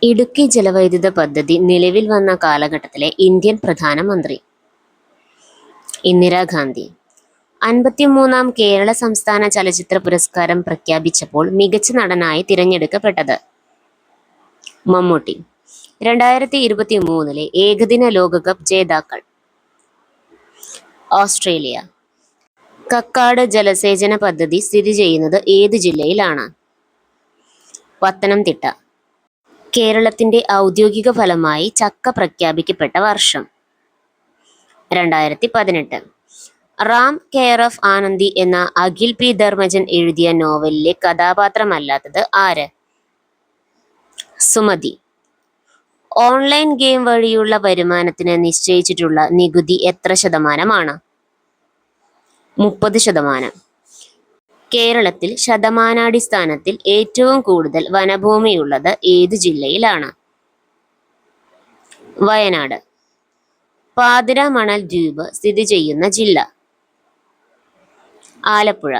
ഇടുക്കി ജലവൈദ്യുത പദ്ധതി നിലവിൽ വന്ന കാലഘട്ടത്തിലെ ഇന്ത്യൻ പ്രധാനമന്ത്രി ഇന്ദിരാഗാന്ധി. 53-ാം കേരള സംസ്ഥാന ചലച്ചിത്ര പുരസ്കാരം പ്രഖ്യാപിച്ചപ്പോൾ മികച്ച നടനായി തിരഞ്ഞെടുക്കപ്പെട്ടത് മമ്മൂട്ടി. 2023 ഏകദിന ലോകകപ്പ് ജേതാക്കൾ ഓസ്ട്രേലിയ. കക്കാട് ജലസേചന പദ്ധതി സ്ഥിതി ചെയ്യുന്നത് ഏത് ജില്ലയിലാണ്? പത്തനംതിട്ട. കേരളത്തിന്റെ ഔദ്യോഗിക ഫലമായി ചക്ക പ്രഖ്യാപിക്കപ്പെട്ട വർഷം 2018. റാം കെയർ ഓഫ് ആനന്ദി എന്ന അഖിൽ പി ധർമ്മജൻ എഴുതിയ നോവലിലെ കഥാപാത്രമല്ലാത്തത് ആര്? സുമതി. ഓൺലൈൻ ഗെയിം വഴിയുള്ള വരുമാനത്തിന് നിശ്ചയിച്ചിട്ടുള്ള നികുതി എത്ര ശതമാനമാണ്? 30%. കേരളത്തിൽ ശതമാനാടിസ്ഥാനത്തിൽ ഏറ്റവും കൂടുതൽ വനഭൂമിയുള്ളത് ഏതു ജില്ലയിലാണ്? വയനാട്. പാതിര മണൽ ദ്വീപ് സ്ഥിതി ചെയ്യുന്ന ജില്ല? ആലപ്പുഴ.